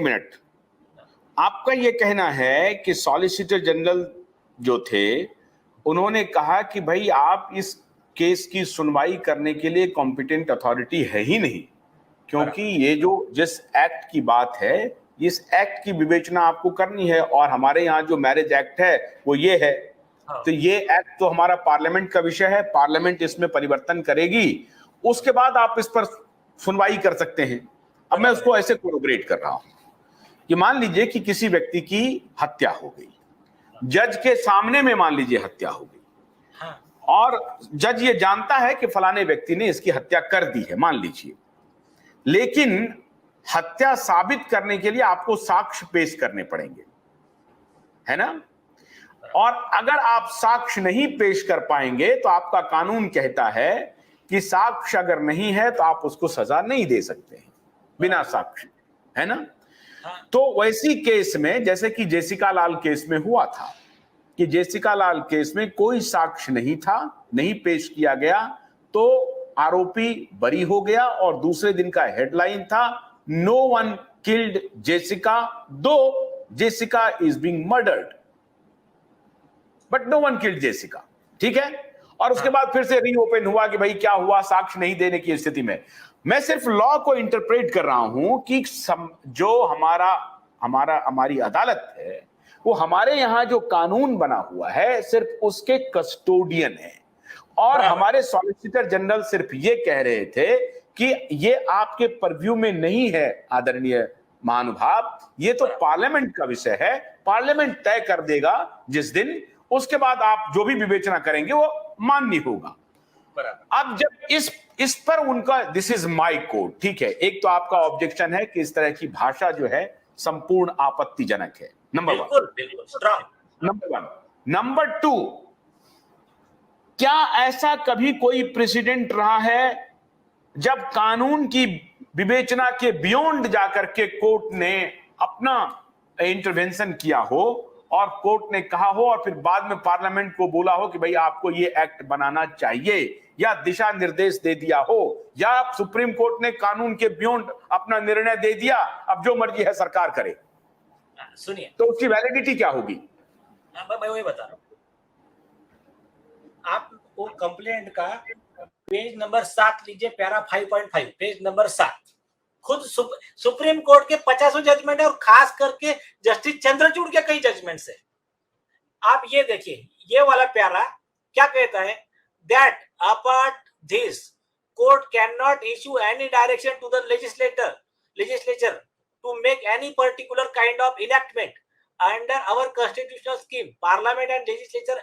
Minute, आपका ये कहना है कि सॉलिसिटर जनरल जो थे उन्होंने कहा कि भाई आप इस केस की सुनवाई करने के लिए कॉम्पिटेंट अथॉरिटी है ही नहीं, क्योंकि ये जो जिस एक्ट की बात है इस एक्ट की विवेचना आपको करनी है, और हमारे यहाँ जो मैरिज एक्ट है वो ये है। तो ये एक्ट तो हमारा पार्लियामेंट का विषय है, पार्लियामेंट इसमें परिवर्तन करेगी, उसके बाद आप इस पर सुनवाई कर सकते हैं। अब मैं उसको ऐसे कोलैबोरेट कर रहा हूं कि मान लीजिए कि किसी व्यक्ति की हत्या हो गई, जज के सामने में मान लीजिए हत्या हो गई, और जज ये जानता है कि फलाने व्यक्ति ने इसकी हत्या कर दी है, मान लीजिए, लेकिन हत्या साबित करने के लिए आपको साक्ष्य पेश करने पड़ेंगे, है ना? और अगर आप साक्ष्य नहीं पेश कर पाएंगे तो आपका कानून कहता है कि साक्ष्य अगर नहीं है तो आप उसको सजा नहीं दे सकते हैं बिना साक्ष्य, है ना? तो वैसी केस में, जैसे कि जेसिका लाल केस में हुआ था कि जेसिका लाल केस में कोई साक्ष्य नहीं था, नहीं पेश किया गया, तो आरोपी बरी हो गया, और दूसरे दिन का हेडलाइन था no one killed Jessica though Jessica is being murdered, but no one killed Jessica. ठीक है? और उसके बाद फिर से रीओपन हुआ कि भाई क्या हुआ, साक्ष्य नहीं देने की स्थिति में। मैं सिर्फ लॉ को इंटरप्रेट कर रहा हूं कि जो हमारी अदालत है वो हमारे यहां जो कानून बना हुआ है सिर्फ उसके कस्टोडियन है, और हमारे सॉलिसिटर जनरल सिर्फ ये कह रहे थे कि ये आपके परव्यू में नहीं है आदरणीय महानुभाव, ये तो पार्लियामेंट का विषय है, पार्लियामेंट तय कर देगा जिस दिन, उसके बाद आप जो भी विवेचना करेंगे वो मान्य होगा। अब जब इस पर उनका दिस इज माय कोड, ठीक है, एक तो आपका ऑब्जेक्शन है कि इस तरह की भाषा जो है संपूर्ण आपत्तिजनक है, नंबर वन। नंबर टू, क्या ऐसा कभी कोई प्रेसिडेंट रहा है जब कानून की विवेचना के बियॉन्ड जाकर के कोर्ट ने अपना इंटरवेंशन किया हो, और कोर्ट ने कहा हो और फिर बाद में पार्लियामेंट को बोला हो कि भाई आपको ये एक्ट बनाना चाहिए, या दिशा निर्देश दे दिया हो, या सुप्रीम कोर्ट ने कानून के बियॉन्ड अपना निर्णय दे दिया, अब जो मर्जी है सरकार करे? सुनिए, तो उसकी वैलिडिटी क्या होगी? मैं वही बता रहा हूं, आप वो कंप्लेंट का पेज नंबर 7 लीजिए, पैरा 5.5, पेज नंबर 7, खुद सुप्रीम कोर्ट के 50 जजमेंट है, और खास करके जस्टिस चंद्रचूड़ के कई जजमेंट है। आप ये देखिए, ये वाला प्यारा क्या कहता है, that apart this court can not issue any direction to the legislature to make any particular kind of enactment under our constitutional scheme. Parliament and legislature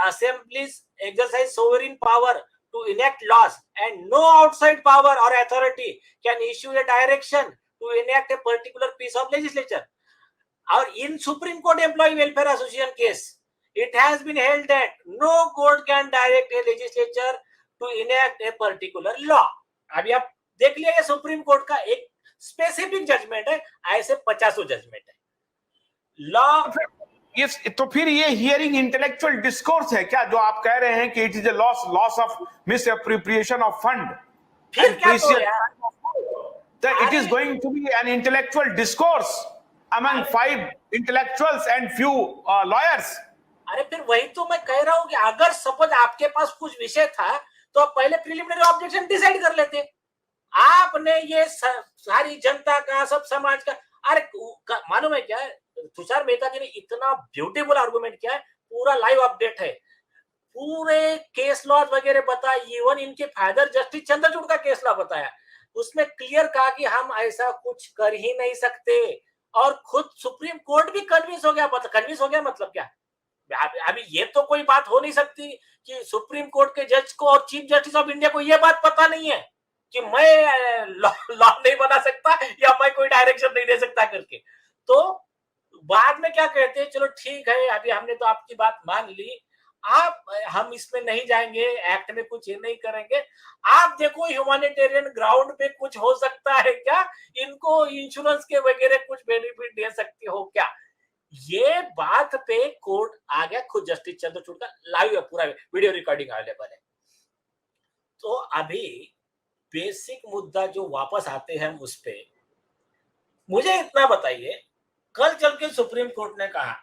assemblies exercise sovereign power to enact laws, and no outside power or authority can issue a direction to enact a particular piece of legislation. Or in Supreme Court Employee Welfare Association case, it has been held that no court can direct a legislature to enact a particular law. अभी आप देख लिया, supreme court का एक specific judgement है, ऐसे 50 judgement है। Law तो फिर ये हियरिंग इंटेलेक्चुअल डिस्कोर्स है क्या, जो आप कह रहे हैं कि it is a loss of misappropriation of fund? फिर क्या तो यार, it is going to be an intellectual discourse among 5 intellectuals and few lawyers. अरे फिर वही तो मैं कह रहा हूं कि अगर सपोज आपके पास कुछ विषय था तो आप पहले प्रिलिमिनरी ऑब्जेक्शन डिसाइड कर लेते। आपने ये सारी जनता का, सब समाज का, अरे मालूम है क्या, तुषार मेहता जी ने इतना ब्यूटीफुल आर्गुमेंट किया है, पूरा लाइव अपडेट है, पूरे केस लॉ वगैरह बताया, इवन इनके फादर जस्टिस चंद्रचूड़ का केस लॉ बताया, उसमें क्लियर कहा कि हम ऐसा कुछ कर ही नहीं सकते, और खुद सुप्रीम कोर्ट भी कन्विंस हो गया। मतलब क्या, अभी ये तो कोई बात हो नहीं सकती कि सुप्रीम कोर्ट के जज को और चीफ जस्टिस ऑफ इंडिया को ये बात पता नहीं है कि मैं लॉ नहीं बना सकता या मैं कोई डायरेक्शन नहीं दे सकता करके। तो बाद में क्या कहते हैं, चलो ठीक है, अभी हमने तो आपकी बात मान ली, हम इसमें नहीं जाएंगे, एक्ट में कुछ ये नहीं करेंगे, आप देखो ह्यूमैनिटेरियन ग्राउंड पे कुछ हो सकता है क्या, इनको इंश्योरेंस के वगैरह कुछ बेनिफिट दे सकती हो क्या? ये बात पे कोर्ट आ गया, खुद जस्टिस चंद्रचूड़ का लाइव पूरा वीडियो रिकॉर्डिंग अवेलेबल है। तो अभी बेसिक मुद्दा जो वापस आते हैं हम उस पे, मुझे इतना बताइए, कल चल के सुप्रीम कोर्ट ने कहा